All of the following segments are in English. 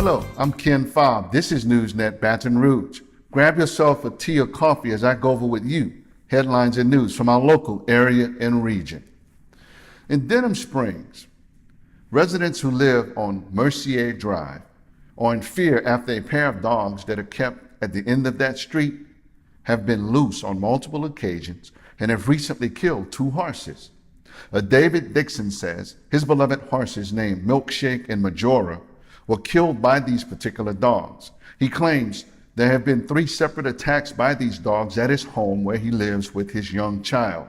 Hello, I'm Ken Fobb. This is NewsNet Baton Rouge. Grab yourself a tea or coffee as I go over with you headlines and news from our local area and region. In Denham Springs, residents who live on Mercier Drive are in fear after a pair of dogs that are kept at the end of that street have been loose on multiple occasions and have recently killed 2 horses. David Dixon says his beloved horses named Milkshake and Majora were killed by these particular dogs. He claims there have been 3 separate attacks by these dogs at his home where he lives with his young child.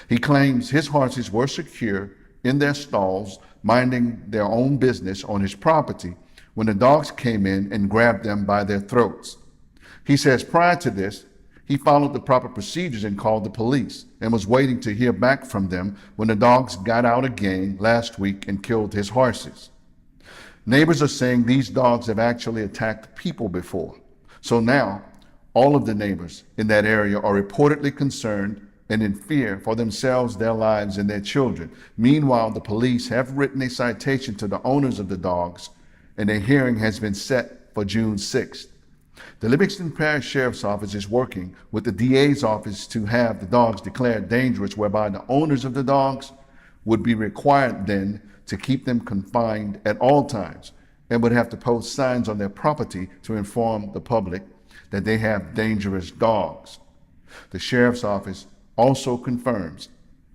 He claims his horses were secure in their stalls, minding their own business on his property, when the dogs came in and grabbed them by their throats. He says prior to this, he followed the proper procedures and called the police and was waiting to hear back from them when the dogs got out again last week and killed his horses. Neighbors are saying these dogs have actually attacked people before. So now, all of the neighbors in that area are reportedly concerned and in fear for themselves, their lives, and their children. Meanwhile, the police have written a citation to the owners of the dogs, and a hearing has been set for June 6th. The Livingston Parish Sheriff's Office is working with the DA's office to have the dogs declared dangerous, whereby the owners of the dogs would be required then to keep them confined at all times and would have to post signs on their property to inform the public that they have dangerous dogs. The Sheriff's Office also confirms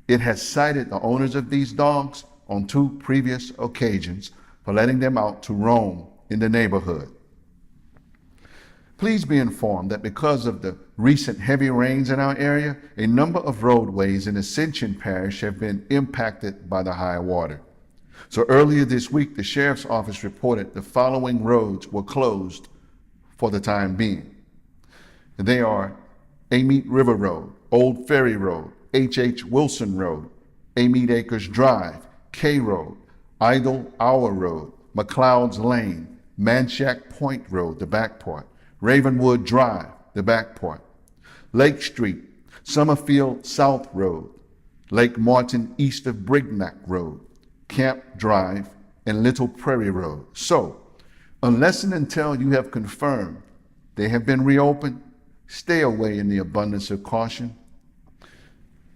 it has cited the owners of these dogs on 2 previous occasions for letting them out to roam in the neighborhood. Please be informed that because of the recent heavy rains in our area, a number of roadways in Ascension Parish have been impacted by the high water. So earlier this week, the Sheriff's Office reported the following roads were closed for the time being. They are Amite River Road, Old Ferry Road, H.H. Wilson Road, Amite Acres Drive, K Road, Idle Hour Road, McLeod's Lane, Manchac Point Road, the back part, Ravenwood Drive, the back part, Lake Street, Summerfield South Road, Lake Martin east of Brignac Road, Camp Drive, and Little Prairie Road. So, unless and until you have confirmed they have been reopened, stay away in the abundance of caution.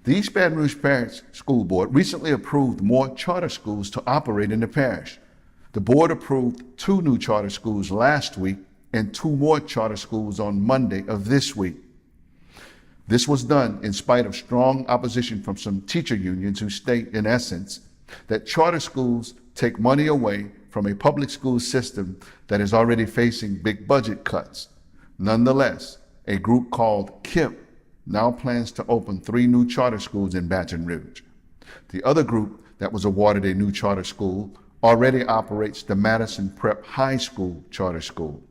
The East Baton Rouge Parish School Board recently approved more charter schools to operate in the parish. The board approved 2 new charter schools last week and 2 more charter schools on Monday of this week. This was done in spite of strong opposition from some teacher unions who state, in essence, that charter schools take money away from a public school system that is already facing big budget cuts. Nonetheless, a group called KIP now plans to open 3 new charter schools in Baton Rouge. The other group that was awarded a new charter school already operates the Madison Prep High School charter school.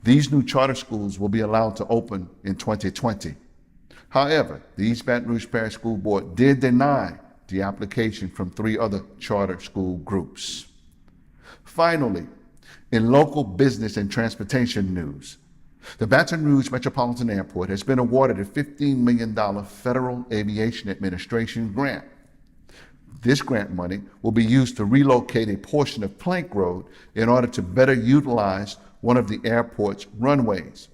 These new charter schools will be allowed to open in 2020. However, the East Baton Rouge Parish School Board did deny the application from 3 other charter school groups. Finally, in local business and transportation news, the Baton Rouge Metropolitan Airport has been awarded a $15 million Federal Aviation Administration grant. This grant money will be used to relocate a portion of Plank Road in order to better utilize one of the airport's runways.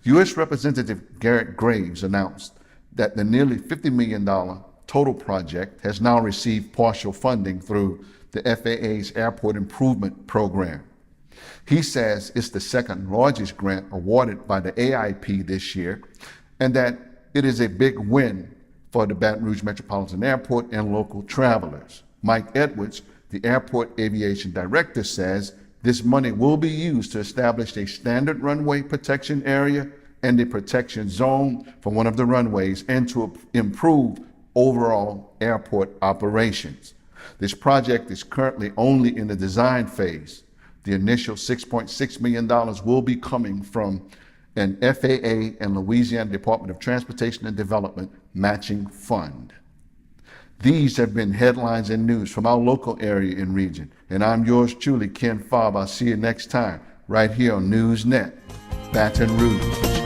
U.S. Representative Garrett Graves announced that the nearly $50 million total project has now received partial funding through the FAA's Airport Improvement Program. He says it's the 2nd largest grant awarded by the AIP this year, and that it is a big win for the Baton Rouge Metropolitan Airport and local travelers. Mike Edwards, the airport aviation director, says this money will be used to establish a standard runway protection area and a protection zone for one of the runways and to improve overall airport operations. This project is currently only in the design phase. The initial $6.6 million will be coming from an FAA and Louisiana Department of Transportation and Development matching fund. These have been headlines and news from our local area and region. And I'm yours truly, Ken Fobb. I'll see you next time right here on NewsNet, Baton Rouge.